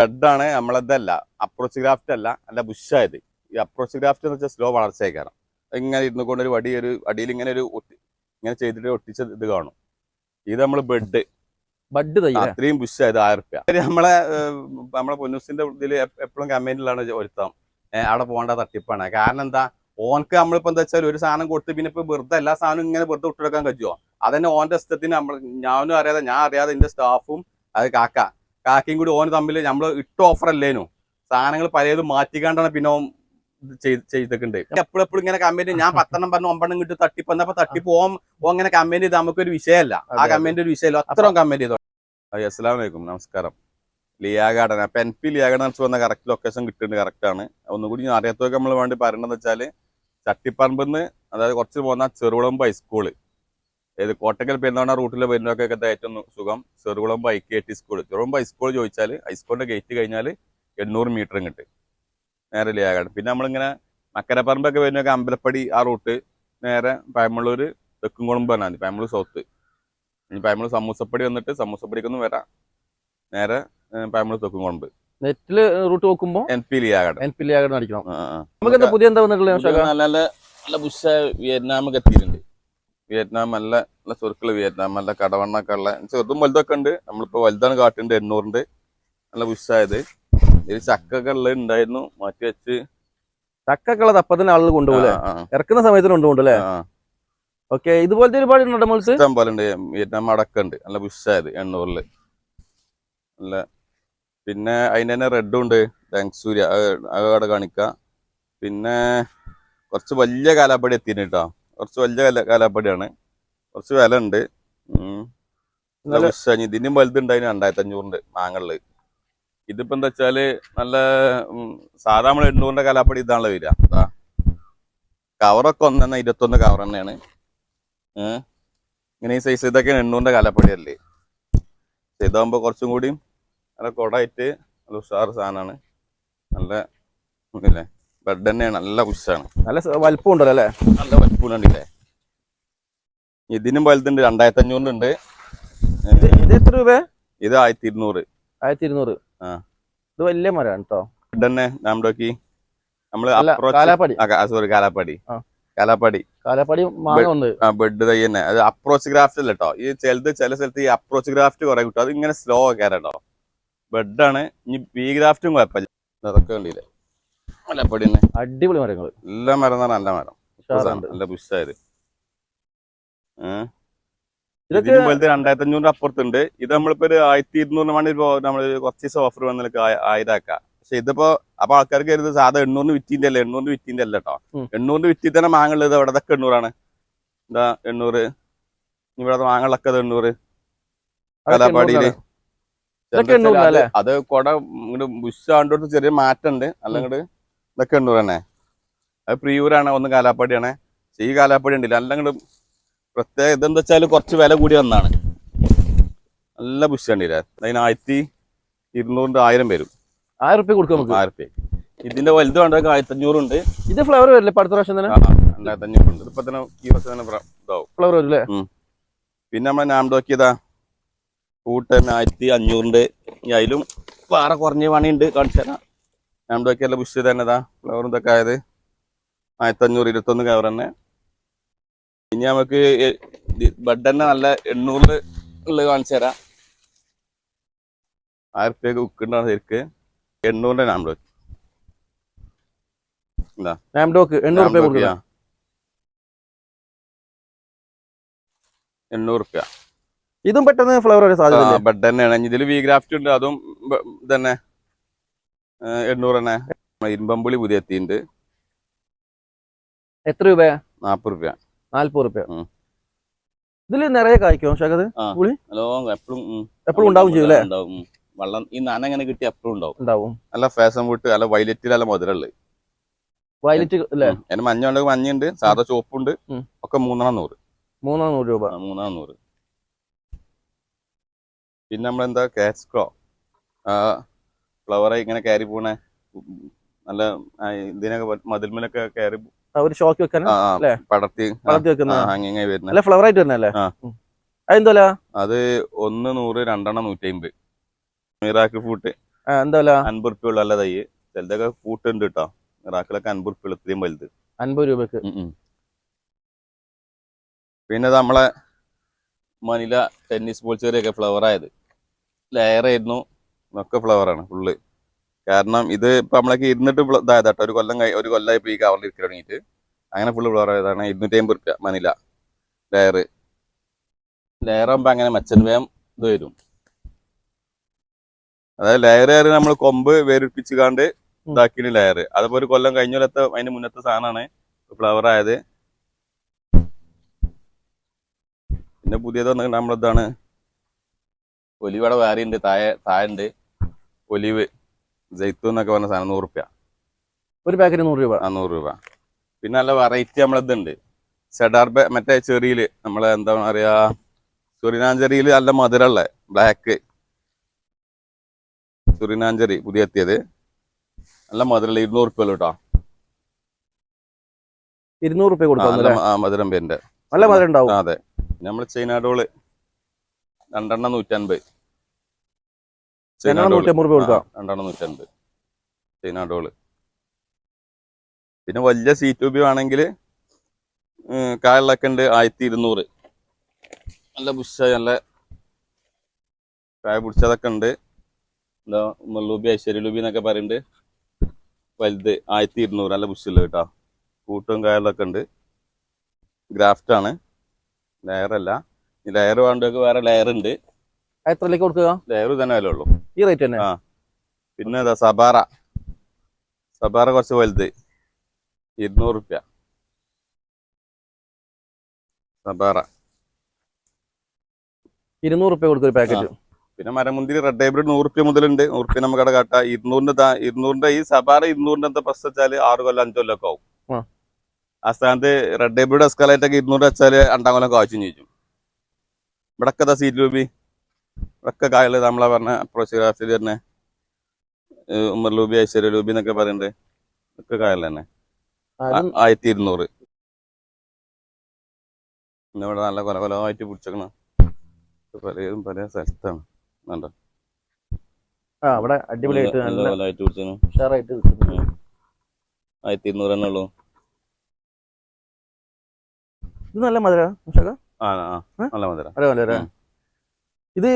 ബെഡാണ് നമ്മളതല്ല, approach graft അല്ല, അല്ല ബുഷായത്. ഈ അപ്രോച്ച് ഗ്രാഫ്റ്റ് എന്ന് വെച്ചാൽ സ്ലോ വളർച്ചയായിക്കാരം. ഇങ്ങനെ ഇരുന്ന് കൊണ്ട് ഒരു അടിയിൽ ഇങ്ങനെ ഇങ്ങനെ ചെയ്തിട്ട് ഒട്ടിച്ച ഇത് കാണും. ഇത് നമ്മൾ ബെഡ് അത്രയും ബുഷായത് 1000 റുപ്യ. നമ്മളെ പൊന്നൂസിന്റെ ഇതിൽ എപ്പോഴും കമ്പനിയിലാണ് ഒരുത്താം അവിടെ പോകേണ്ട തട്ടിപ്പാണ്. കാരണം എന്താ, ഓനക്ക് നമ്മളിപ്പോ എന്താ വെച്ചാൽ ഒരു സാധനം കൊടുത്ത് പിന്നെ ഇപ്പൊ വെറുതെ എല്ലാ സാധനവും ഇങ്ങനെ വെറുതെ ഇട്ടെടുക്കാൻ കഴിയുമോ? അതന്നെ ഓന്റെ ഇഷ്ടത്തിന് ഞാൻ അറിയാതെ എന്റെ സ്റ്റാഫും അത് കാക്കയും കൂടി ഓന് തമ്മിൽ നമ്മൾ ഇട്ട ഓഫർ അല്ലേനു, സാധനങ്ങൾ പലതും മാറ്റിക്കാണ്ടാണ് പിന്നെ ഓൻ ചെയ്തിട്ടുണ്ട്. എപ്പോഴും ഇങ്ങനെ കമ്പനി ഞാൻ 10 പറഞ്ഞു 9 കിട്ടും തട്ടിപ്പ് എന്നപ്പോ തട്ടിപ്പ് ഓൻ അങ്ങനെ കമ്പനി ചെയ്ത് നമുക്കൊരു വിഷയമല്ല. ആ കമ്പനി ഒരു വിഷയമല്ല, അത്രയും കമ്പനി ചെയ്തോ. അസ്സലാമു അലൈക്കും, നമസ്കാരം. ലിയാ ഗാർഡൻ. അപ്പൊ NP ലിയാ ഗാർഡൻ വന്ന കറക്റ്റ് ലൊക്കേഷൻ കിട്ടുന്നുണ്ട്, കറക്റ്റ് ആണ്. ഒന്നുകൂടി അറിയാത്തൊക്കെ നമ്മൾ വേണ്ടി പറയണമെന്ന് വെച്ചാൽ ചട്ടിപ്പറമ്പിന്ന്, അതായത് കുറച്ച് പോകുന്ന ചെറുകുളമ്പ് ഹൈസ്കൂള്, ഏത് കോട്ടക്കൽ പെരുന്നാണ റൂട്ടിൽ വരുന്നവർക്കൊക്കെ ഏറ്റവും സുഖം Cherukulamba IKT school. Cherukulamba high school ചോദിച്ചാൽ ഹൈസ്കൂളിന്റെ ഗേറ്റ് കഴിഞ്ഞാൽ 800 മീറ്റർ കിട്ടും നേരെ ലിയാ ഗാർഡൻ. പിന്നെ നമ്മളിങ്ങനെ മക്കരപ്പറമ്പൊക്കെ വരുന്നൊക്കെ അമ്പലപ്പടി ആ റൂട്ട് നേരെ പയമ്പള്ളൂർ തെക്കുംകുളമ്പ് പറഞ്ഞാൽ മതി, പയമ്പള്ളൂർ സൗത്ത്. ഇനി പയമ്പള്ളൂർ സമൂസപ്പടി വന്നിട്ട് സമൂസപ്പടിക്കൊന്നും വരാം, നേരെ പയമ്പള്ളൂർ തെക്കുംകുളമ്പ്. നെറ്റില് റൂട്ട് നോക്കുമ്പോ NP ലിയാ ഗാർഡൻ അടിക്കണം. നമുക്ക് പുതിയ എന്താ വന്നിട്ടുള്ളത്? നല്ല ബുഷ വിയറ്റ്നാമൊക്കെ എത്തിയിട്ടുണ്ട്. വിയറ്റ്നാം നല്ല നല്ല ചുരുക്കുള്ള വിയറ്റ്നാം, നല്ല കടവണ്ണൊക്കെ ഉള്ള ചെറുതും വലുതൊക്കെ ഉണ്ട്. നമ്മളിപ്പോ വലുതാണ് കാട്ടുണ്ട് 800 നല്ല ബുഷായത്. ഇതിൽ ചക്കൊക്കെ ഉള്ളത് ഉണ്ടായിരുന്നു, മാറ്റി വെച്ച്. ചക്കൊക്കെ ഉള്ളത് അപ്പത്തന്നെ ആളുകൾ കൊണ്ടുപോകും, ഇറക്കുന്ന സമയത്തിന് കൊണ്ടുപോകും. ഓക്കെ, ഇതുപോലത്തെ ഒരുപാട് ഇഷ്ടം പോലെ ഉണ്ട്. വിയറ്റ്നാം അടക്കം ഉണ്ട്, നല്ല ബുഷായത് 800 നല്ല. പിന്നെ അതിൻ്റെ തന്നെ റെഡും ഉണ്ട്, സൂര്യ അവിടെ കാണിക്കാം. പിന്നെ കുറച്ച് വലിയ കാലാപ്പടി എത്തിയിട്ട് കേട്ടോ, കുറച്ച് വലിയ കാലാപ്പടിയാണ്, കുറച്ച് വില ഉണ്ട്. ഇതിനും വലുതുണ്ടായിരുന്നു 2500 മാങ്ങളില്. ഇതിപ്പോ എന്താ വെച്ചാല് നല്ല സാധാ നമ്മൾ 800 കാലാപ്പടി ഇതാണല്ലോ വരിക. കവറൊക്കെ 21 കവർ തന്നെയാണ്. ഇങ്ങനെ ഈ സൈസ് ഇതൊക്കെയാണ് 800 കാലാപ്പടി അല്ലേ. ഇതാകുമ്പോ കുറച്ചും കൂടി നല്ല കൊടായിട്ട് നല്ല ഉഷാറ് സാധനമാണ്. നല്ല ഇല്ലേ, ബെഡ് തന്നെയാണ്, നല്ല ഉഷാണ്, നല്ല വലിപ്പം ഉണ്ടല്ലോ അല്ലേ, നല്ല വലിപ്പം ഉണ്ടല്ലേ. ഇതിനും വലുതുണ്ട് 2500 ഉണ്ട്. ഇത് എത്ര രൂപ? ഇത് 1200. ഇത് വലിയ മരമാണ് കേട്ടോ. ബെഡ് തന്നെ നാംഡോക്കി നമ്മള് ബെഡ് തൈ തന്നെ. അത് അപ്രോച്ച് ഗ്രാഫ്റ്റ് അല്ല കേട്ടോ. ഈ ചില സ്ഥലത്ത് ഈ അപ്രോച്ച് ഗ്രാഫ്റ്റ് കുറെ കിട്ടും, അത് ഇങ്ങനെ സ്ലോ ഒക്കെ കേട്ടോ. ബെഡാണ്. ഇനി വി ഗ്രാഫ്റ്റും കുഴപ്പമില്ല. അതൊക്കെ കണ്ടില്ലേ, മലപ്പടി തന്നെ അടിപൊളി മരങ്ങൾ. എല്ലാ മരം എന്ന് പറഞ്ഞാൽ നല്ല മരം, നല്ല ബുഷായത്. ഇതിന് പോലത്തെ 2500 അപ്പുറത്തുണ്ട്. ഇത് നമ്മളിപ്പോ ഒരു 1200 വേണ്ടി നമ്മള് കുറച്ച് ദിവസം ഓഫർ വന്നൊക്കെ 1000 ആക്കാം. പക്ഷെ ഇതിപ്പോ അപ്പൊ ആൾക്കാർക്ക് കരുത് സാധാ 800 വിറ്റിന്റെ അല്ല, 800 വിറ്റിന്റെ അല്ല കേട്ടോ. 800 വിറ്റി തന്നെ മാങ്ങുള്ളത് ഇവിടെ 800 എന്താ 800. ഇവിടെ മാങ്ങളൊക്കെ 800 കലാപ്പാടിയില്. അത് കൊട ഇങ്ങോട്ട് ബുഷാണ്ടോട്ട് ചെറിയ മാറ്റം ഉണ്ട്, അല്ലെങ്കിൽ ഇതൊക്കെ 800 തന്നെ. അത് പ്രിയൂരാണ്, ഒന്ന് കാലാപ്പാടിയാണ്. ഈ കാലാപ്പാടി ഉണ്ടല്ലോ അല്ലെങ്കിൽ പ്രത്യേക ഇതെന്താ വെച്ചാൽ കുറച്ച് വില കൂടി വന്നാണ്. നല്ല ബുഷാണ്ടില്ലേ, അതിന് 1200 1000 വരും. 1000 റുപ്യ കൊടുക്കും, 1000 റുപ്യ. ഇതിന്റെ വലുത് വേണ്ടതൊക്കെ 1500 ഉണ്ട്. ഇത് ഫ്ലവർ വരില്ലേ അടുത്ത പ്രാവശ്യം തന്നെ? 2500 ഉണ്ട്. ഇപ്പൊ തന്നെ ഈ വർഷം തന്നെ ഇതാവും ഫ്ലവർ വരില്ലേ. പിന്നെ നമ്മളെ നാംഡോക്കിയതാ കൂട്ട് തന്നെ 1500. അതിലും വേറെ കുറഞ്ഞ പണിയുണ്ട്, കാണിച്ചു തരാം. നാംഡോക്കിയല്ല ബുഷ് തന്നെതാ ഫ്ലവർ ഇതൊക്കെ ആയത് 1500 21 കവർ തന്നെ. ഇനി നമുക്ക് ബെഡ് തന്നെ നല്ല 800 ഉള്ളത് കാണിച്ചു തരാം. 1000 റുപ്യക്ക് ഉക്കുണ്ടാണ് ശരിക്ക്. 800 നാംഡോക്ക് 800 റുപ്യ. ഇതും പെട്ടെന്ന് ഫ്ലവർ വരെ സാധ്യത. ബെഡ് തന്നെയാണ്. ഇതിൽ വി ഗ്രാഫ്റ്റ് ഉണ്ട്, അതും തന്നെ 800 തന്നെ. ഇരുമ്പമ്പുളി പുതിയ എത്തിയിട്ടുണ്ട്. എത്ര രൂപ? 40 റുപ്യ. 40 റുപ്യ. ഇതില് നിറയെ കായ്ക്കും പുളി? എപ്പോഴും ഉണ്ടാവും ചെയ്യൂലേ? വെള്ളം ഈ നന എങ്ങനെ കിട്ടി എപ്പോഴും ഉണ്ടാവും. നല്ല ഫാഷൻ വിട്ട് നല്ല വയലറ്റിൽ നല്ല മധുരമുള്ളത്. വയലറ്റ് അല്ലേ? അതിന് മഞ്ഞ ഉണ്ട്, മഞ്ഞുണ്ട്, സാധാ ചോപ്പുണ്ട്. ഒക്കെ 300 രൂപ. 300. പിന്നെ നമ്മളെന്താ കാസ്കോ ഫ്ലവർ ഇങ്ങനെ കയറി പോണേ, നല്ല ഇതിനൊക്കെ മതിൽമലൊക്കെ കയറി ഒരു ഷോക്ക് വെക്കാൻ പടർത്തി വെക്കുന്ന ഫ്ലവർ ആയിട്ട് വരുന്നല്ലേ? അതെന്തോല? അത് 1 100 2 150. മിറാക്കിൾ ഫ്രൂട്ട് എന്താ വില? 50 റുപ്യ ഉള്ള നല്ല തൈ. ചിലതൊക്കെ കൂട്ടുണ്ട് കേട്ടോ. മിറാക്കിളൊക്കെ 50 റുപ്യ ഇത്രയും വലുത്. 50 രൂപക്ക്. പിന്നെ നമ്മളെ മനില ടെന്നീസ് ബോൾ ചെറിയൊക്കെ ഫ്ലവർ ആയത് ലെയർ ആയിരുന്നു. ഒക്കെ ഫ്ലവറാണ് ഫുള്ള്. കാരണം ഇത് ഇപ്പൊ നമ്മളൊക്കെ ഇരുന്നിട്ട് ഇതായതാട്ടോ. ഒരു കൊല്ലമായി ഇപ്പൊ ഈ കവറിൽ ഇരിക്കാൻ തുടങ്ങിയിട്ട്. അങ്ങനെ ഫുള്ള് ഫ്ലവർ ആയതാണ്. 250 റുപ്യ മനില ലെയർ ആകുമ്പോ അങ്ങനെ മെച്ചം വേഗം ഇത് വരും. അതായത് ലെയർ നമ്മൾ കൊമ്പ് വേരിപ്പിച്ച് കാണ്ട് ഇതാക്കിയ ലെയർ. അതിപ്പോ ഒരു കൊല്ലം കഴിഞ്ഞത്തെ അതിന്റെ മുന്നത്തെ സാധനമാണ് ഫ്ലവർ ആയത്. പിന്നെ പുതിയത് നമ്മളിതാണ് ഒലിവടെ വേറെ ഉണ്ട്. താഴെ ഉണ്ട് ഒലിവ് ജയ്ത്തൂൻ എന്നൊക്കെ പറഞ്ഞ സാധനം 100 റുപ്യ. ഒരു പാക്കറ്റ് 100 രൂപ. 100 രൂപ. പിന്നെ നല്ല വെറൈറ്റി നമ്മളിതുണ്ട് സെഡാർ മറ്റേ ചെറിയില് നമ്മളെ എന്താ പറയാ സുറിനാഞ്ചെറിയില് നല്ല മധുരമുള്ള ബ്ലാക്ക് സുറിനാഞ്ചെറി പുതിയ എത്തിയത്. നല്ല മധുരമുള്ള 200 റുപ്യ കേട്ടോ. 200 റുപ്യ കൊടുക്കാം. മധുരം പേരിന്റെ നല്ല മധുരം ഉണ്ടാവും. അതെ. നമ്മൾ ചൈനാഡോള് 2 150. 150 കൊടുക്കാം. 2 150 ചൈനാഡോള്. പിന്നെ വലിയ C2B ആണെങ്കിൽ കായലൊക്കെ ഉണ്ട് 1200. നല്ല ബുഷായി നല്ല കായ പിടിച്ചതൊക്കെ ഉണ്ട്. എന്താ മുള്ളൂബി ഐശ്വര്യലൂബി എന്നൊക്കെ പറയുന്നുണ്ട്. വലുത് 1200 നല്ല ബുഷില്ല കേട്ടോ. കൂട്ടും കായലൊക്കെ ഉണ്ട്. ഗ്രാഫ്റ്റ് ആണ്, ലെയറല്ല. ഈ ലെയർ വേണ്ടൊക്കെ വേറെ ലെയർ ഉണ്ട്. എത്രയിലേക്ക് കൊടുക്കുക? ലെയർ തന്നെ വില ഉള്ളൂ. ഈ റേറ്റ് തന്നെ. പിന്നെ സബാറ കുറച്ച് വലുത് 200 റുപ്യ. സബാറ 200 റുപ്യ കൊടുക്കും ഒരു പാക്കറ്റ്. പിന്നെ മരമുന്തിരി റെഡ് ഹൈബ്രിഡ് 100 റുപ്യ മുതലുണ്ട്. 100 റുപ്യ നമുക്ക് അവിടെ കാട്ടാം. 200 ഈ സബാറ 200 എന്താ പ്രശ്നം വെച്ചാൽ 6 കൊല്ലം 5 കൊല്ലം ഒക്കെ ആവും. ആ സ്ഥാനത്ത് റെഡ് ഹൈബ്രിഡ് എസ്കാലൈറ്റ് ഒക്കെ 200 വെച്ചാൽ 2 കൊല്ലം കാഴ്ചയും ചോദിച്ചു. ഇവിടൊക്കെ C2B ഇവിടൊക്കെ കായല് നമ്മളെ പറഞ്ഞ പ്രോസിഗ്രാഫിൽ തന്നെ ഉമർ ലൂബി ഐശ്വര്യ ലൂബി എന്നൊക്കെ പറയുന്നുണ്ട്. ഒക്കെ കായൽ തന്നെ 1200. പിന്നെ ഇവിടെ നല്ല കൊലകൊലമായിട്ട് പിടിച്ചേക്കണ പലതും പല സ്ഥലത്താണ്. അവിടെ അടിപൊളിയായിട്ട് നല്ല കൊലമായിട്ട് പിടിച്ചു. ഉഷാറായിട്ട് 1200 തന്നെ ഉള്ളൂ. ഇത് നല്ല മധുര നല്ല മധുരം. ഇത്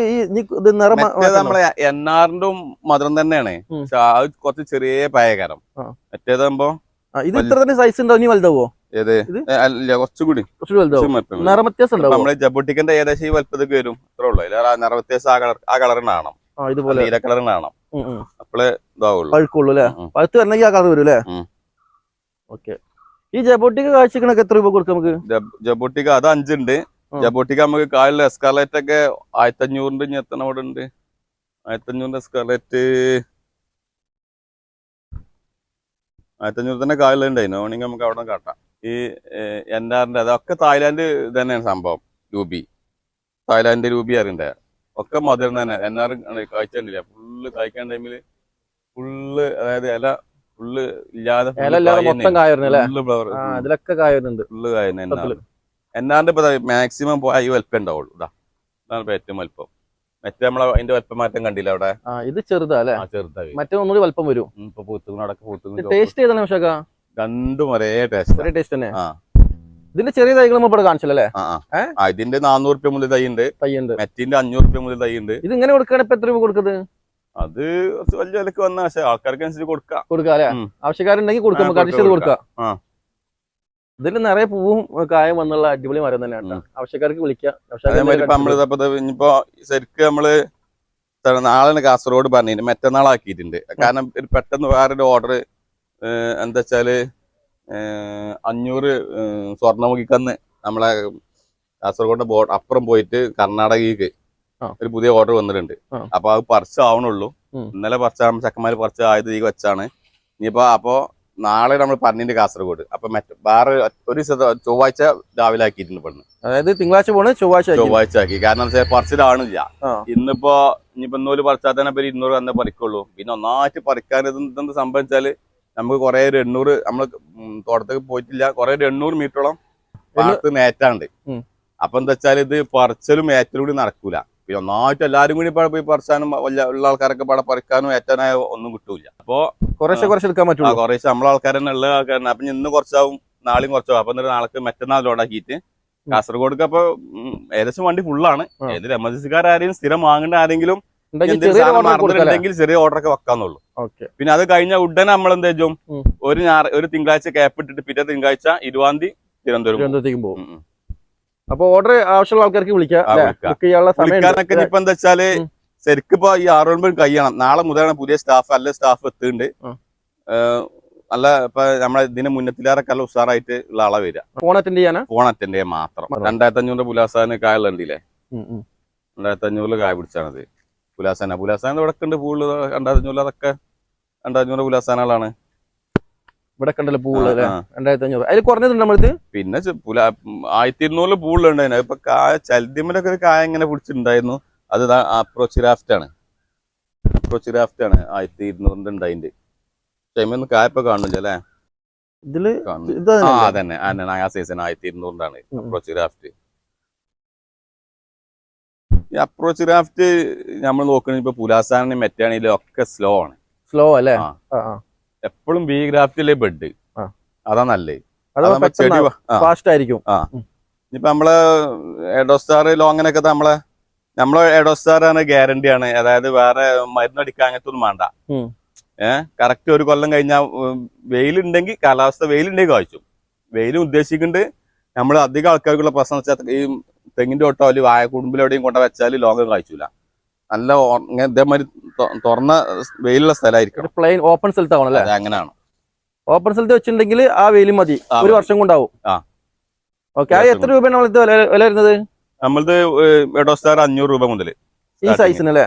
നിറം നമ്മളെ NRന്റെ മധുരം തന്നെയാണ്. പക്ഷെ അത് കുറച്ച് ചെറിയ പായകരം. മറ്റേതാകുമ്പോ ഇത് ഇത്ര തന്നെ സൈസ് ഉണ്ടാവും. ഇനി വലുതാവോ? ഏത് കുറച്ചുകൂടി നിറം വ്യത്യാസം ഉണ്ടാവും. നമ്മള് ജബോട്ടിക്കന്റെ ഏകദേശം ഈ വലുപ്പത്തേക്ക് വരും. അത്രേ ഉള്ളൂ. നിറ വ്യത്യാസം ആ കളറിന് കാണാം. നീല കളറിന് കാണാം. അപ്പോഴേ ഇതാവുള്ളൂ, പഴുക്കുള്ളൂ അല്ലേ? പഴുത്ത് വരണമെങ്കിൽ ആ കളർ വരും അല്ലേ? ഓക്കെ. ഈ ജബോട്ടിക്ക കാഴ്ചക്കണൊക്കെ എത്ര രൂപ കൊടുക്കാം നമുക്ക്? ജബോട്ടിക്ക അത് 5 ഉണ്ട്. ജബോട്ടിക്ക നമുക്ക് കായലിൽ എസ്കാലേറ്റ് ഒക്കെ 1500 ഇനി എത്തണ അവിടെ ഉണ്ട്. 1500 എസ്കാലേറ്റ് 1500 തന്നെ കായലുണ്ടായിരുന്നു. വേണമെങ്കിൽ നമുക്ക് അവിടെ കാട്ടാം. ഈ NRന്റെ അതൊക്കെ തായ്ലാന്റ് തന്നെയാണ് സംഭവം. തായ്ലാന്റ് രൂപി അറിയണ്ടേ? ഒക്കെ മധുരം തന്നെ. NR കാഴ്ച ഉണ്ടില്ല. ഫുള്ള് കായ്ക്കാൻ ടൈമില് ഫുള്ള്, അതായത് ഇല ഫുള്ള് ഇല്ലാതെ ഫുള്ള് കായ. NRന്റെ ഇപ്പൊ മാക്സിമം പോയാൽ ഈ വലുപ്പം ഉണ്ടാവുള്ളൂ. ഇതാണ് ഏറ്റവും വലുപ്പം. മറ്റേ നമ്മളെ അതിന്റെ വലുപ്പം മാറ്റം കണ്ടില്ല അവിടെ. ഇത് ചെറുതാ അല്ലേ? ചെറുതായി. മറ്റേ ഒന്നുകൂടി വലുപ്പം വരും. ഇപ്പൊ പൂത്തുന്നു. ടേസ്റ്റ് ഏതാണ്? രണ്ടും ഒരേ ടേസ്റ്റ് തന്നെ. ഇതിന്റെ ചെറിയ തൈകൾ നമ്മൾ കാണിച്ചല്ലേ? ഇതിന്റെ 400 റുപ്യ മുതൽ തൈയുണ്ട്. മറ്റിന്റെ 500 റുപ്യ മുതൽ തൈയുണ്ട്. ഇത് ഇങ്ങനെ കൊടുക്കുകയാണെങ്കിൽ ഇപ്പൊ എത്ര രൂപ കൊടുക്കുന്നത്? അത് കുറച്ച് വലിയ വിലക്ക് വന്ന, പക്ഷെ ആൾക്കാർക്ക് അനുസരിച്ച് കൊടുക്കാം അല്ലെ? ആവശ്യക്കാരുണ്ടെങ്കിൽ കൊടുക്കാം. ഇതിൽ നിറയെ പൂവും കായം വന്നുള്ള അടിപൊളി മരം തന്നെയാണ്. ആവശ്യക്കാർക്ക് വിളിക്കാം. ഇനിയിപ്പോ ശരിക്കും നമ്മള് നാളെ കാസർഗോഡ് പറഞ്ഞു മറ്റന്നാളാക്കിയിട്ടുണ്ട്. കാരണം പെട്ടെന്ന് വേറൊരു ഓർഡർ എന്താ വെച്ചാല് 500 സ്വർണ്ണമുഖിക്കന്ന് നമ്മളെ കാസർഗോഡ് അപ്പുറം പോയിട്ട് കർണാടകയ്ക്ക് ഒരു പുതിയ ഓർഡർ വന്നിട്ടുണ്ട്. അപ്പൊ അത് പറിച്ച് ആവണുള്ളൂ. ഇന്നലെ പറിച്ചാകുമ്പോ ചക്കന്മാര് പറിച്ച് ആയത് ഈ വെച്ചാണ്. ഇനിയിപ്പോ അപ്പോ നാളെ നമ്മൾ പറഞ്ഞിട്ടുണ്ട് കാസർഗോഡ്. അപ്പൊ വേറെ ഒരു ചൊവ്വാഴ്ച രാവിലെ ആക്കിയിട്ടുണ്ട് പെണ്ണ്. അതായത് തിങ്കളാഴ്ച പോണ് ചൊവ്വാഴ്ച ആക്കി. കാരണം പറിച്ചിടാണില്ല. ഇന്നിപ്പോ ഇനിയിപ്പോ 100 പറിച്ചാൽ തന്നെ 200 തന്നെ പറിക്കുള്ളൂ. പിന്നെ ഒന്നായിട്ട് പറിക്കാൻ ഇതെന്ത് സംഭവിച്ചാല് നമുക്ക് കുറെ 800 നമ്മള് തോട്ടത്തേക്ക് പോയിട്ടില്ല. കുറെ 800 മീറ്ററോളം പാടത്ത് നേറ്റാണ്ട്. അപ്പൊ എന്താ വെച്ചാൽ ഇത് പറിച്ചലും ഏറ്റലും കൂടി നടക്കൂല. പിന്നെ ഒന്നായിട്ട് എല്ലാവരും കൂടി ഇപ്പോൾ പോയി പറിച്ചാനും ഉള്ള ആൾക്കാരൊക്കെ ഇവിടെ പറിക്കാനും ഏറ്റാനായ ഒന്നും കിട്ടൂല. അപ്പോൾ കുറച്ച് എടുക്കാൻ പറ്റുള്ളൂ. കുറേശ്ശെ നമ്മളെ ആൾക്കാർ തന്നെ ഉള്ള ആൾക്കാരാണ്. അപ്പം ഇന്ന് കുറച്ചാവും നാളെയും കുറച്ചാവും. അപ്പം എന്നിട്ട് നാളെ മറ്റന്നാൾ ലോഡാക്കിയിട്ട് കാസർഗോഡ്ക്ക് അപ്പൊ ഏകദേശം വണ്ടി ഫുള്ളാണ്. ഏതൊരു എമർജൻസിക്കാരും സ്ഥിരം വാങ്ങേണ്ട ആരെങ്കിലും ഉണ്ടെങ്കിൽ ചെറിയ ഓർഡർ ഒക്കെ വെക്കാന്നുള്ളൂ. പിന്നെ അത് കഴിഞ്ഞ ഉടനെ നമ്മൾ എന്താ ചെയ്യും, ഒരു തിങ്കളാഴ്ച ക്യാപ്പ് ഇട്ടിട്ട് പിറ്റേ തിങ്കളാഴ്ച 20-ാം തീയതി തിരുവനന്തപുരത്തേക്ക് പോകും. അപ്പൊ ഓർഡർ ആവശ്യമുള്ള ആൾക്കാർക്ക് വിളിക്കാനൊക്കെ ഇപ്പൊ എന്താ വെച്ചാല് ശരിക്കും ഇപ്പൊ ഈ 6 കഴിയണം. നാളെ മുതലാണ് പുതിയ സ്റ്റാഫ് നല്ല സ്റ്റാഫ് എത്തുന്നുണ്ട്. നല്ല ഇപ്പൊ നമ്മളെ ഇതിന് മുന്നത്തിലേറൊക്കെ നല്ല ഉഷാറായിട്ട് ഉള്ള ആളെ വരിക. ഫോൺ അറ്റൻഡ് ചെയ്യാൻ മാത്രം. 2500 പുലാസാന് കായുള്ളില്ലേ, 2500 കായ പിടിച്ചാണത്. പുലാസാന ഇവിടെ ഉണ്ട് പൂള് 2500. അതൊക്കെ 2500 പുലാസാനുകളാണ് ഇവിടെ കണ്ടല്ലോ പൂള് 2500. അതിൽ കുറഞ്ഞതുണ്ട് നമ്മളത്. പിന്നെ 1200 പൂളുണ്ടായിരുന്നു. ഇപ്പൊ കായ ചലതിമലൊക്കെ ഒരു കായ ഇങ്ങനെ പിടിച്ചിട്ടുണ്ടായിരുന്നു. അത് അപ്രോച്ച് ഗ്രാഫ്റ്റ് ആണ് 1200 ഉണ്ടായിട്ടുണ്ട്. ടൈമൊന്നും കായപ്പോ കാണുന്നില്ല അല്ലേ ഇതില്. അതന്നെ ആ സീസൺ 1200 അപ്രോച്ച് ഗ്രാഫ്റ്റ്. ഈ അപ്രോച്ച് ഗ്രാഫ്റ്റ് നമ്മൾ നോക്കണ ഇപ്പൊ പുലാസാനും മെറ്റാണെങ്കിലും ഒക്കെ സ്ലോ അല്ലേ. എപ്പോഴും ബി ഗ്രാഫ്റ്റിലെ ബെഡ് അതാ നല്ലത്. ഫാസ്റ്റ് ആയിരിക്കും. ഇപ്പൊ നമ്മള് എഡോസ്റ്റാർ ലോങ്ങനൊക്കെ നമ്മളെ എഡോസ്റ്റാർ ആണ് ഗ്യാരണ്ടി ആണ്. അതായത് വേറെ മരുന്നടിക്കാൻ അങ്ങനത്തെ ഒന്നും വേണ്ട. കറക്റ്റ് ഒരു കൊല്ലം കഴിഞ്ഞാൽ വെയിലുണ്ടെങ്കിൽ കാലാവസ്ഥ വെയിലുണ്ടെങ്കിൽ കായ്ച്ചു. വെയിലും ഉദ്ദേശിക്കുന്നുണ്ട്. നമ്മൾ അധികം ആൾക്കാർക്കുള്ള പ്രശ്നം വെച്ചാൽ ഈ തെങ്ങിന്റെ ഒട്ടോ അല്ലെങ്കിൽ വായ കുടുംബിലെവിടെയും കൊണ്ട വെച്ചാൽ ലോങ് കായ്ച്ചൂല. നല്ല ഇതേമാതിരി തുറന്ന വെയിലുള്ള സ്ഥലമായിരിക്കും. Plain open സ്ഥലത്താവണം. അങ്ങനെയാണ്. ഓപ്പൺ സ്ഥലത്ത് വെച്ചിട്ടുണ്ടെങ്കിൽ ആ വെയിലും മതി, ഒരു വർഷം കൊണ്ടാവും. ഓക്കെ. എത്ര രൂപയാണ് വില വരുന്നത്? നമ്മളത് എഡോസ്റ്റാർ 500 രൂപ മുതൽ ഈ സൈസിനല്ലേ.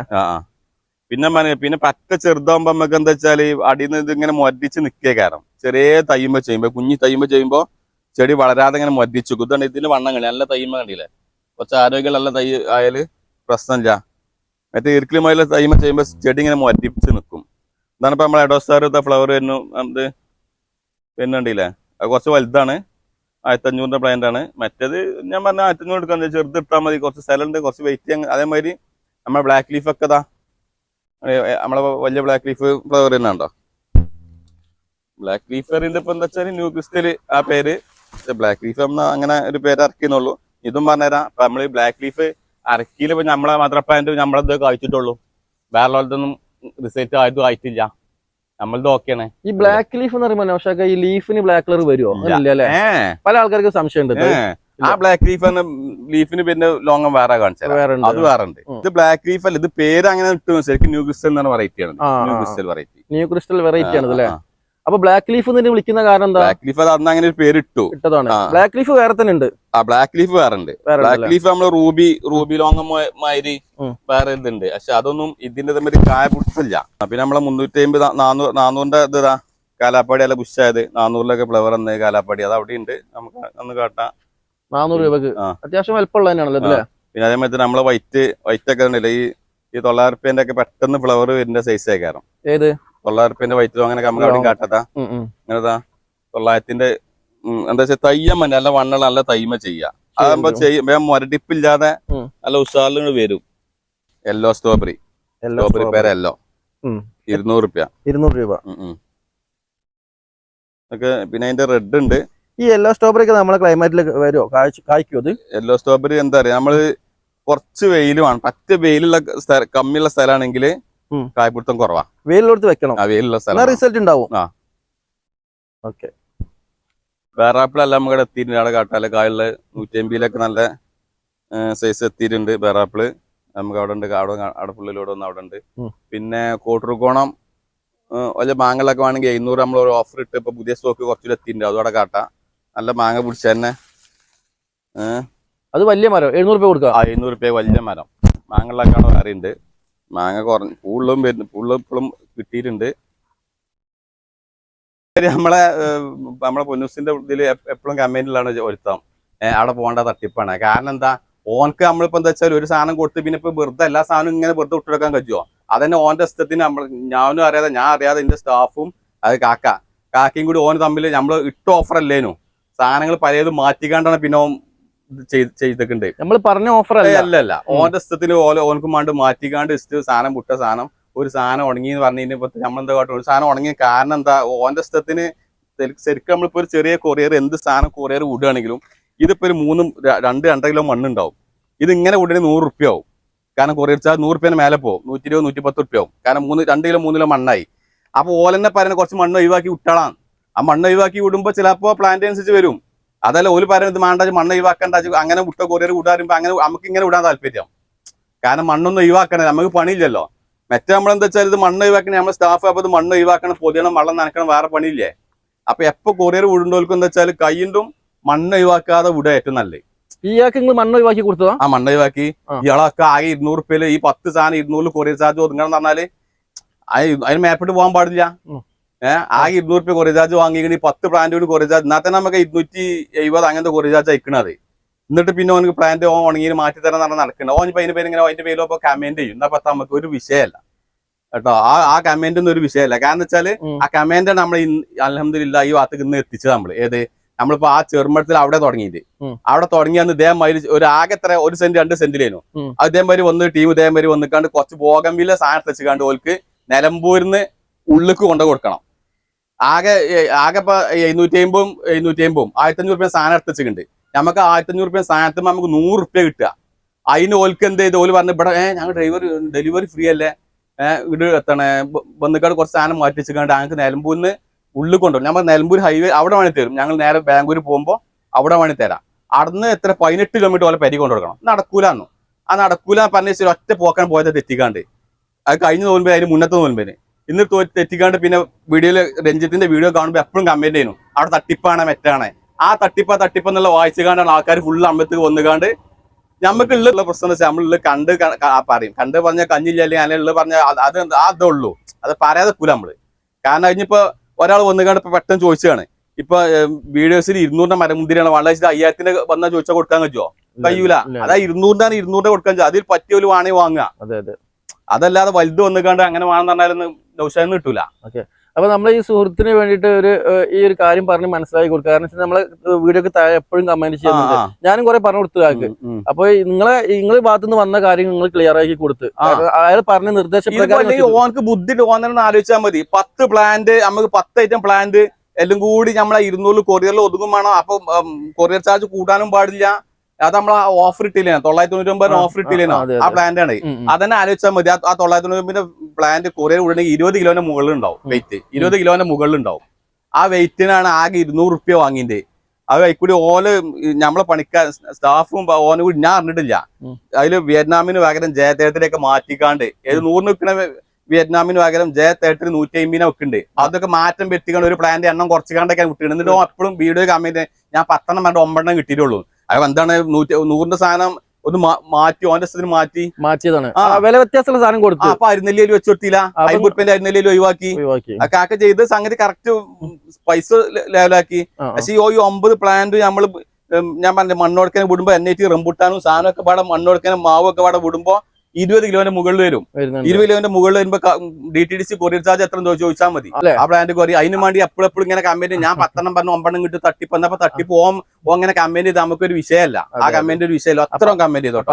പിന്നെ പറ്റ ചെറുതാകുമ്പോ നമുക്ക് എന്താ വെച്ചാല് അടിയിൽ നിന്ന് ഇതിങ്ങനെ മൊരടിച്ച് നിൽക്കേ കാരണം. ചെറിയ തയ്യുമ്പോ ചെയ്യുമ്പോ കുഞ്ഞി തയ്യുമ്പോ ചെയ്യുമ്പോ ചെടി വളരാതെ ഇങ്ങനെ മൊരടിച്ചു കുതാണ്. ഇതിന് വണ്ണം കണ്ടി നല്ല തയ്യുമ്പോ കണ്ടില്ലേ. കുറച്ച് ആരോഗ്യമുള്ള തൈ ആയാല് പ്രശ്നമില്ല. മറ്റേ ഇറുക്കിലുമായുള്ള തൈമ ചെയ്യുമ്പോ ചെടി ഇങ്ങനെ മൊരടിച്ച് നിൽക്കും. ഇതാണ് ഇപ്പൊ നമ്മളെ എഡോസ്റ്റാർ ഫ്ലവർ കണ്ടില്ലേ. അത് കുറച്ച് വലുതാണ്. 1500 പ്ലാന്റ് ആണ്. മറ്റേത് ഞാൻ പറഞ്ഞ 1500 എടുക്കാൻ ചെറുത് എടുത്താൽ മതി. കുറച്ച് സ്ഥലമുണ്ട്, കുറച്ച് വെയിറ്റ്. അതേമാതിരി നമ്മളെ ബ്ലാക്ക് ലീഫ് ഒക്കെ നമ്മളെ വലിയ ബ്ലാക്ക് ലീഫ് ഫ്ലവർ തന്നെ ഉണ്ടോ. ബ്ലാക്ക് ലീഫറിന്റെ ഇപ്പൊ എന്താ വെച്ചാൽ ന്യൂ ക്രിസ്റ്റൽ ആ പേര്. ബ്ലാക്ക് ലീഫ് അങ്ങനെ ഒരു പേര് ഇറക്കിയെന്നുള്ളൂ. ഇതും പറഞ്ഞുതരാം. ഇപ്പൊ നമ്മള് ബ്ലാക്ക് ലീഫ് അരക്കിയിൽ ഇപ്പൊ നമ്മളെ മദർ പ്ലാന്റ് നമ്മളത് കഴിച്ചിട്ടുള്ളൂ. വേറെ ലോലത്തൊന്നും റിസൾട്ട് ആയിട്ടില്ല. നമ്മളത് ഓക്കെയാണ്. ഈ ബ്ലാക്ക് ലീഫ് എന്ന് പറയുമ്പോൾ ഈ ലീഫിന് ബ്ലാക്ക് കളർ വരുമോ? പല ആൾക്കാർക്ക് സംശയം ഉണ്ട്. ആ ബ്ലാക്ക് ലീഫിന് പിന്നെ ലോങ് വേറെ കാണിച്ചത് അത് വേറെ ഉണ്ട്. ഇത് ബ്ലാക്ക് ലീഫ് അല്ല, ഇത് പേര് അങ്ങനെ ഇട്ടു. ശരിക്കും ന്യൂ ക്രിസ്റ്റൽ എന്നാണ് വെറൈറ്റി ആണ്. ന്യൂ ക്രിസ്റ്റൽ വെറൈറ്റി ആണ് അല്ലേ. അപ്പൊ ബ്ലാക്ക് ലീഫ് വിളിക്കുന്ന കാരണം എന്താ? ബ്ലാക്ക് ലീഫ് അത് അന്ന് അങ്ങനെ ഒരു പേര് ഇട്ടതാണ്. ബ്ലാക്ക് ലീഫ് വേറെ തന്നെ ഉണ്ട്. ബ്ലാക്ക് ലീഫ് വേറെ ഉണ്ട്. ബ്ലാക്ക് ലീഫ് നമ്മള് റൂബി ലോങ് മാതിരി വേറെ ഇതുണ്ട്. പക്ഷെ അതൊന്നും ഇതിന്റെ തമ്മിൽ കായ പിടിച്ചില്ല. പിന്നെ നമ്മളെ 350 400 ഇതാ കാലാപ്പാടി അല്ല ബുഷായത് 400 ഫ്ലവർ എന്ന് കാലാപ്പാടി അത് അവിടെ ഉണ്ട്. നമുക്ക് ഒന്ന് കാട്ടാം. 400 രൂപക്ക് അത്യാവശ്യം വലുപ്പമുള്ള തന്നെയാണല്ലോ. പിന്നെ അതേമാതിരി നമ്മളെ വൈറ്റ് ഒക്കെ ഉണ്ടല്ലോ, ഈ 900 രൂപേന്റെ ഒക്കെ പെട്ടെന്ന് ഫ്ലവർ വരുന്ന സൈസ് ആയിക്കാരം. ഏത് 900 രൂപേന്റെ വൈറ്റ് അങ്ങനെ നമുക്ക് അവിടെ കാട്ടാ. അങ്ങനെതാ 900-ന്റെ എന്താ വെച്ചാൽ തയ്യം നല്ല വണ്ണുള്ള നല്ല തൈമ ചെയ്യാം. അതാകുമ്പോ മുരടിപ്പില്ലാതെ നല്ല ഉഷാറിൽ വരും. യെല്ലോ സ്ട്രോബെറി പേര് യെല്ലോ 200 രൂപ. പിന്നെ അതിന്റെ റെഡ് ഉണ്ട്. ഈ യെല്ലോ സ്ട്രോബെറി ഒക്കെ നമ്മളെ ക്ലൈമറ്റിൽ വരുമോ? കായ്ക്കും അത്? യെല്ലോ സ്ട്രോബെറി എന്താ പറയാ, നമ്മള് കുറച്ച് വെയിലുമാണ്. പറ്റ വെയിലുള്ള കമ്മിയുള്ള സ്ഥലമാണെങ്കിൽ കായ്പിടുത്തം കുറവാ. വെയിലുള്ളടുത്ത് വെക്കണം. വെയിലുള്ള സ്ഥലം റിസൾട്ട് ഉണ്ടാവും. ഓക്കെ. ബേറാപ്പിളല്ല നമ്മുടെ എത്തിയിട്ടുണ്ട്. അവിടെ കാട്ടാല് കായുള്ള 150 നല്ല സൈസ് എത്തിയിട്ടുണ്ട്. ബേറാപ്പിള് നമുക്ക് അവിടെ ഉണ്ട്. അവിടെ പുള്ളിലൂടെ ഒന്ന് അവിടെ ഉണ്ട്. പിന്നെ കോട്ടൂർക്കോണം വലിയ മാങ്ങകളൊക്കെ വേണമെങ്കിൽ 700 നമ്മൾ ഒരു ഓഫർ ഇട്ട് ഇപ്പൊ പുതിയ സ്റ്റോക്ക് കുറച്ചുകൂടി എത്തിയിട്ടുണ്ട്. അതോടെ കാട്ടാം. നല്ല മാങ്ങ പിടിച്ച തന്നെ. അത് വലിയ മരം 700 രൂപ കൊടുക്കുക. 700 രൂപ വലിയ മരം. മാങ്ങകളിലൊക്കെ വേറെ ഉണ്ട്. മാങ്ങ കുറഞ്ഞു പൂളിലും ഇപ്പോഴും കിട്ടിയിട്ടുണ്ട്. നമ്മളെ പൊന്നൂസിന്റെ ഇതിൽ എപ്പോഴും കമ്പനിയിലാണ് ഒരുത്താം. അവിടെ പോകേണ്ട തട്ടിപ്പാണ്. കാരണം എന്താ, ഓനക്ക് നമ്മളിപ്പോ എന്താ വെച്ചാൽ ഒരു സാധനം കൊടുത്ത് പിന്നെ ഇപ്പൊ വെറുതെ എല്ലാ സാധനവും ഇങ്ങനെ വെറുതെ വിട്ടെടുക്കാൻ കഴിയുമോ? അതന്നെ ഓന്റെ ഇഷ്ടത്തിന് ഞാനും അറിയാതെ ഞാൻ അറിയാതെ എന്റെ സ്റ്റാഫും അത് കാക്കയും കൂടി ഓന് തമ്മിൽ നമ്മൾ ഇട്ട ഓഫർ അല്ലേനു. സാധനങ്ങൾ പലതും മാറ്റിക്കാണ്ടാണ് പിന്നെ ചെയ്തിട്ടുണ്ട്. നമ്മൾ പറഞ്ഞ ഓഫർ അല്ല ഓന്റെ ഇഷ്ടത്തിന് ഓനക്ക് മാണ്ട് മാറ്റിക്കാണ്ട് സാധനം വിട്ട സാധനം ഒരു സാധനം ഉണങ്ങി എന്ന് പറഞ്ഞു കഴിഞ്ഞപ്പോ നമ്മളെന്താ കാട്ടും ഒരു സാധനം ഉണങ്ങിയ കാരണം എന്താ ഓന്റെ ഇഷ്ടത്തിന് ശരിക്കും നമ്മളിപ്പോ ഒരു ചെറിയ കൊറിയർ എന്ത് സാധനം കൊറിയർ വിടുകയാണെങ്കിലും ഇതിപ്പോ ഒരു 2-2.5 കിലോ മണ്ണുണ്ടാവും. ഇത് ഇങ്ങനെ വിടണേ 100 റുപ്യ ആവും. കാരണം കൊറിയർ ചാർജ് 100 റുപ്യേന് മേലെ പോകും. 120-110 റുപ്യ ആവും. കാരണം 2 കിലോ 3 കിലോ മണ്ണായി. അപ്പൊ ഓലെന്നെ പറയുന്നത് കുറച്ച് മണ്ണ് ഒഴിവാക്കി വിട്ടാളാം. ആ മണ്ണ് ഒഴിവാക്കി വിടുമ്പോ ചിലപ്പോ പ്ലാന്റ് അനുസരിച്ച് വരും. അതല്ല ഓല് പറയുന്നത് മാണ്ട മണ്ണ് ഒഴിവാക്കണ്ട അങ്ങനെ വിട്ട കൊറിയർ വിടാറുമ്പോ അങ്ങനെ നമുക്ക് ഇങ്ങനെ വിടാൻ താല്പര്യം. കാരണം മണ്ണൊന്നും ഒഴിവാക്കണേ നമുക്ക് പണിയില്ലല്ലോ. മറ്റേ നമ്മളെന്താ വെച്ചാൽ ഇത് മണ്ണ് ഒഴിവാക്കണേ നമ്മുടെ സ്റ്റാഫ് അപ്പൊ ഇത് മണ്ണ് ഒഴിവാക്കണം, പൊതിയണം, വെള്ളം നനക്കണം, വേറെ പണിയില്ലേ. അപ്പൊ എപ്പോ കൊറിയർ വിടുന്നവർക്ക് എന്താ വെച്ചാൽ കയ്യിലും മണ്ണ് ഒഴിവാക്കാതെ വിടുക ഏറ്റവും നല്ലത്. ഇയാൾക്ക് നിങ്ങൾ മണ്ണ് ഒഴിവാക്കി കൊടുത്തതാ? ആ മണ്ണ് ഒഴിവാക്കി. ഇയാളൊക്കെ ആകെ 200 റുപ്യയില് ഈ 10 സാധനം 200 കൊറിയർ ചാർജ് ഒതുങ്ങണം എന്ന് പറഞ്ഞാല് അതിന് മേപ്പിട്ട് പോകാൻ പാടില്ല. ആകെ 200 റുപ്യ കൊറിയർ ചാർജ് വാങ്ങിക്കണി 10 പ്ലാന്റ് കൂടി കൊറിയർ ചാർജ് എന്നാൽ തന്നെ നമുക്ക് 270 അങ്ങനത്തെ കൊറിയർ ചാർജ് അയക്കണത്. എന്നിട്ട് പിന്നെ ഓനക്ക് പ്ലാന്റ് ഉണങ്ങി മാറ്റി തരാൻ പറഞ്ഞാൽ നടക്കുന്നത്. ഓൻ ഇപ്പൊ അതിന്റെ പേര് ഇങ്ങനെ അതിന്റെ പേരിലോ ഇപ്പൊ കമന്റ് ചെയ്യും. എന്നാ പത്താ നമുക്ക് ഒരു വിഷയമല്ല കേട്ടോ. ആ കമന്റ് ഒന്നും ഒരു വിഷയമല്ല. കാരണം വെച്ചാല് ആ കമന്റ് നമ്മൾ അൽഹംദുലില്ലാ ഈ ഭാഗത്തേക്ക് ഇന്ന് എത്തിച്ചത് നമ്മള് നമ്മളിപ്പോ ആ ചെറുമടത്തിൽ അവിടെ തുടങ്ങിയിട്ട് അവിടെ തുടങ്ങിയാന്ന് ഇതേമാതിരി ഒരു ആകെ എത്ര 1 സെന്റ് 2 സെന്റിലേനു അതേമാതിരി വന്ന് ടീം ഇതേമാതിരി വന്നിക്കാണ്ട് കുറച്ച് ബോഗംവില്ല സാധനം വെച്ചുകാണ്ട് ഓൽക്ക് നിലമ്പൂരിന്ന് ഉള്ളിക്ക് കൊണ്ടു കൊടുക്കണം. ആകെ ഇപ്പൊ 750 1500 റുപ്യ സാധനം എടുത്തുവെച്ചിട്ടുണ്ട്. നമുക്ക് 1500 റുപ്യ സാധനത്തിന് നമുക്ക് 100 റുപ്യ കിട്ടുക. അതിന് ഓൽക്ക് എന്ത് ചെയ്ത് ഓല് പറഞ്ഞു ഇവിടെ ഞങ്ങൾ ഡെലിവറി ഫ്രീ അല്ലേ, ഇവിടെ എത്തണേ വന്നിക്കാണ്ട് കുറച്ച് സാധനം മാറ്റി വെച്ചിക്കാണ്ട് ഞങ്ങൾക്ക് നിലമ്പൂരിന്ന് ഉള്ളിൽ കൊണ്ടുപോകും. നമ്മൾ നിലമ്പൂർ ഹൈവേ അവിടെ വേണി തരും. ഞങ്ങൾ നേരെ ബാംഗ്ലൂർ പോകുമ്പോൾ അവിടെ വേണി തരാം. അവിടുന്ന് എത്ര 18 കിലോമീറ്റർ പോലെ പരി കൊണ്ടു കൊടുക്കണം. നടക്കൂലെന്നു. ആ നടക്കൂല പറഞ്ഞ ഒറ്റ പോക്കാൻ പോയത് തെറ്റിക്കാണ്ട് അത് കഴിഞ്ഞ നോൽമ്പേ അതിന് മുന്നത്തെ നോൽമ്പേന് ഇന്ന് തെറ്റിക്കാണ്ട് പിന്നെ വീഡിയോയിൽ രഞ്ജിത്തിന്റെ വീഡിയോ കാണുമ്പോൾ എപ്പോഴും കമന്റ് ചെയ്യുന്നു അവിടെ തട്ടിപ്പാണ് മെറ്റാണ്. ആ തട്ടിപ്പെന്നുള്ള വായിച്ചുകാണ്ടാണ് ആൾക്കാർ ഫുള്ള് അമ്പലത്തിൽ വന്നുകാണ്ട് നമുക്കുള്ള പ്രശ്നം എന്ന് വെച്ചാൽ നമ്മളുള്ള പറയും കണ്ട് പറഞ്ഞ കഞ്ഞില്ല അല്ലെങ്കിൽ അതിനുള്ള പറഞ്ഞ അതേ ഉള്ളൂ. അത് പറയാതെ കൂല നമ്മള്. കാരണം കഴിഞ്ഞിപ്പോ ഒരാൾ വന്നുകാണ്ട് ഇപ്പൊ പെട്ടെന്ന് ചോദിച്ചതാണ്. ഇപ്പൊ വീഡിയോസിൽ 200 മരമുന്തിരിയാണ് വളരെ 5000 വന്നാൽ ചോദിച്ചാൽ കൊടുക്കാൻ പറ്റുമോ? കഴിയൂല. അതാ 200 കൊടുക്കാൻ അതിൽ പറ്റിയ ഒരു വാണി വാങ്ങുക. അതല്ലാതെ വലുത് വന്നുകാണ്ട് അങ്ങനെ വേണമെന്ന് പറഞ്ഞാലൊന്നും നൗഷാദിന് കിട്ടൂല. അപ്പൊ നമ്മൾ ഈ സുഹൃത്തിന് വേണ്ടിയിട്ട് ഈ ഒരു കാര്യം പറഞ്ഞ് മനസ്സിലാക്കി കൊടുക്കുക. കാരണം നമ്മളെ വീഡിയോക്ക് താഴെ എപ്പോഴും കമന്റ് ചെയ്യുന്നുണ്ട്. ഞാനും കുറെ പറഞ്ഞു കൊടുത്തു ആൾക്ക്. അപ്പൊ നിങ്ങളെ ഭാഗത്തുനിന്ന് വന്ന കാര്യം നിങ്ങൾ ക്ലിയർ ആക്കി കൊടുത്ത് അയാൾ പറഞ്ഞ നിർദ്ദേശപ്രകാരം ഓനക്ക് ബുദ്ധി ഓനെന്ന് ആലോചിച്ചാൽ മതി. 10 പ്ലാന്റ് നമുക്ക് 10 ഐറ്റം പ്ലാന്റ് എല്ലാം കൂടി നമ്മളെ 200 കൊറിയറിൽ ഒതുങ്ങും വേണം. അപ്പൊ കൊറിയർ ചാർജ് കൂട്ടാനും പാടില്ല. അത് നമ്മൾ ഓഫർ ഇട്ടില്ലേനോ 999 ഓഫർ ഇട്ടില്ലേനോ ആ പ്ലാന്റ് ആണ്. അതന്നെ ആലോചിച്ചാൽ മതി. ആ 999 പ്ലാന്റ് കൊറിയർ വിടണമെങ്കിൽ 20 കിലോന്റെ മുകളിൽ ഉണ്ടാവും വെയിറ്റ്. 20 കിലോന്റെ മുകളിൽ ഉണ്ടാവും. ആ വെയിറ്റിനാണ് ആകെ 200 റുപ്യ വാങ്ങിന്റെ. അത് കൈക്കൂടി ഓല് നമ്മളെ പണിക്കാർ സ്റ്റാഫും ഓനെ കൂടി ഞാൻ അറിഞ്ഞിട്ടില്ല. അതില് വിയറ്റ്നാമിന് പകരം ജയ30 മാറ്റിക്കാണ്ട് 100 നിൽക്കുന്ന വിയറ്റ്നാമിന് പകരം ജയ30 150 വെക്കുന്നുണ്ട്. അതൊക്കെ മാറ്റം പറ്റിക്കാണ്ട് ഒരു പ്ലാന്റ് എണ്ണം കുറച്ചുകാണ്ടൊക്കെ വിട്ടിട്ടുണ്ട്. എന്നിട്ട് എപ്പോഴും വീഡിയോ കമന്റ് ഞാൻ 10 എണ്ണം വേണ്ട 9 എണ്ണം കിട്ടിയിട്ടുള്ളൂ. അത് എന്താണ് 100 സാധനം ഒന്ന് മാറ്റി ഓന്റെ സ്ഥലത്തിന് മാറ്റിയതാണ്. വില വ്യത്യാസമുള്ള സാധനം കൊടുത്തു. അപ്പൊ അരിനെല്ലിയിൽ വെച്ച് കൊടുത്തില്ല. 50 റുപ്യന്റെ അരിനെല്ലിയിൽ ഒഴിവാക്കി. കാക്ക ചെയ്ത് സംഗതി കറക്റ്റ് പൈസ ലെവലാക്കി. പക്ഷെ ഈ 9 പ്ലാന്റ് നമ്മള് ഞാൻ പറഞ്ഞ മണ്ണോടക്കാനും വിടുമ്പോ NIT റംബുട്ടാനും സാധനമൊക്കെ പാടെ മണ്ണോടക്കാനും മാവൊക്കെ പാടെ വിടുമ്പോ 20 കിലോന്റെ മുകളിൽ വരും. 20 കിലോന്റെ മുകളിൽ വരുമ്പോ DTDC കൊറിയർ ചാർജ് എത്ര ചോദിച്ചാൽ മതി. ആ പ്ലാന്റ് കൊറിയർ അതിന് വേണ്ടി എപ്പോഴും ഇങ്ങനെ കമന്റ് ഞാൻ 10 എണ്ണം പറഞ്ഞു 9 എണ്ണം കിട്ടും തട്ടിപ്പ് എന്നപ്പോ തട്ടിപ്പ് അങ്ങനെ കമന്റ് ചെയ്ത് നമുക്കൊരു വിഷയമല്ല. ആ കമന്റ് ഒരു വിഷയമല്ല. അത്രയും കമന്റ് ചെയ്തോട്ടോ.